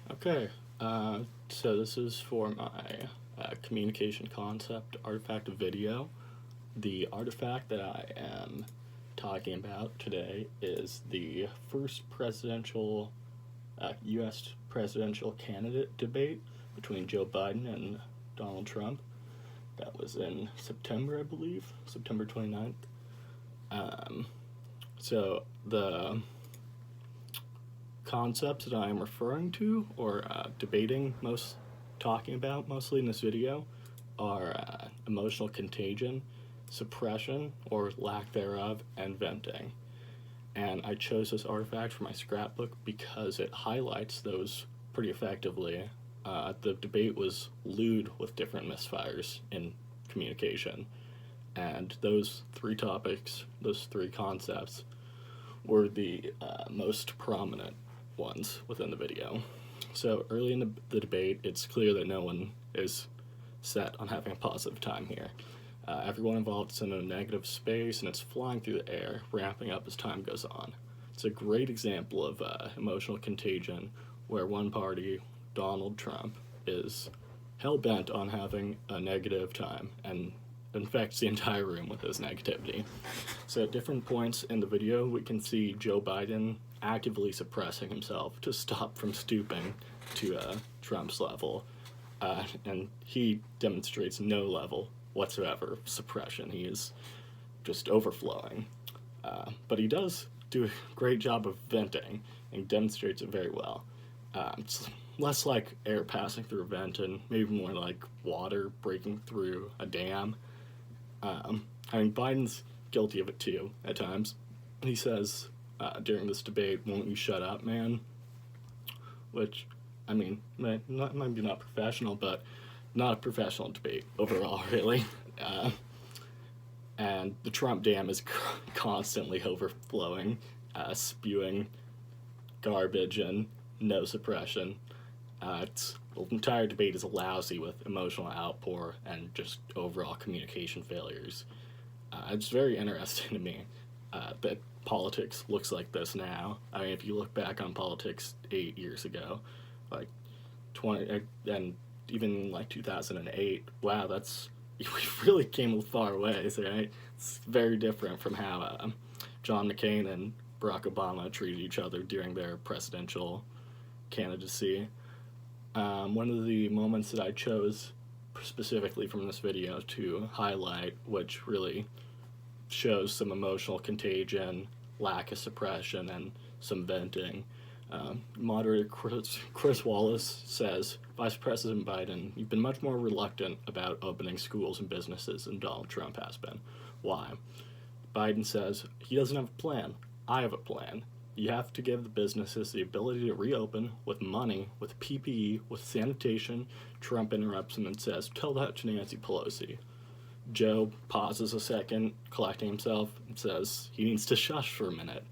Okay, so this is for my communication concept artifact video. The artifact that I am talking about today is the first presidential, U.S. presidential candidate debate between Joe Biden and Donald Trump. That was in September, I believe, September 29th. So the concepts that I am referring to or talking about mostly in this video are emotional contagion, suppression or lack thereof, and venting. And I chose this artifact for my scrapbook because it highlights those pretty effectively. The debate was lewd with different misfires in communication, and those three topics, those three concepts, were the most prominent ones within the video. So early in the debate, it's clear that no one is set on having a positive time here. Everyone involved is in a negative space, and it's flying through the air, ramping up as time goes on. It's a great example of emotional contagion, where one party, Donald Trump, is hell-bent on having a negative time and infects the entire room with his negativity. So at different points in the video, we can see Joe Biden actively suppressing himself to stop from stooping to Trump's level. And he demonstrates no level whatsoever of suppression. He is just overflowing. But he does do a great job of venting and demonstrates it very well. It's less like air passing through a vent and maybe more like water breaking through a dam. Biden's guilty of it too at times. He says during this debate, "Won't you shut up, man?" Which, might be not professional, but not a professional debate overall, really. And the Trump dam is constantly overflowing, spewing garbage and no suppression. The entire debate is lousy with emotional outpour and just overall communication failures. It's very interesting to me that politics looks like this now. If you look back on politics 8 years ago, like 20, and even like 2008, wow, we really came a far ways, right? It's very different from how John McCain and Barack Obama treated each other during their presidential candidacy. One of the moments that I chose specifically from this video to highlight, which really shows some emotional contagion, lack of suppression, and some venting. Moderator Chris Wallace says, "Vice President Biden, you've been much more reluctant about opening schools and businesses than Donald Trump has been. Why?" Biden says, "He doesn't have a plan. I have a plan. You have to give the businesses the ability to reopen with money, with PPE, with sanitation." Trump interrupts him and says, "Tell that to Nancy Pelosi." Joe pauses a second, collecting himself, and says he needs to shush for a minute.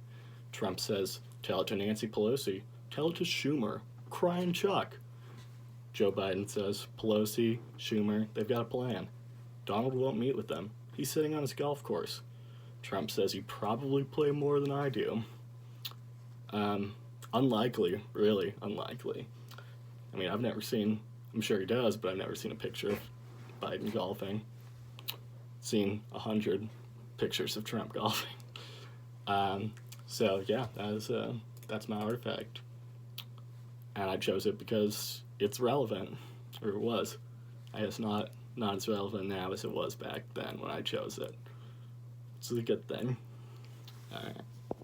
Trump says, "Tell it to Nancy Pelosi. Tell it to Schumer. Crying Chuck." Joe Biden says, "Pelosi, Schumer, they've got a plan. Donald won't meet with them. He's sitting on his golf course." Trump says, "You probably play more than I do." Unlikely, really unlikely. I'm sure he does, but I've never seen a picture of Biden golfing. Seen 100 pictures of Trump golfing. So yeah, that's my artifact. And I chose it because it's relevant, or it was. I guess not as relevant now as it was back then when I chose it. It's a good thing. Alright.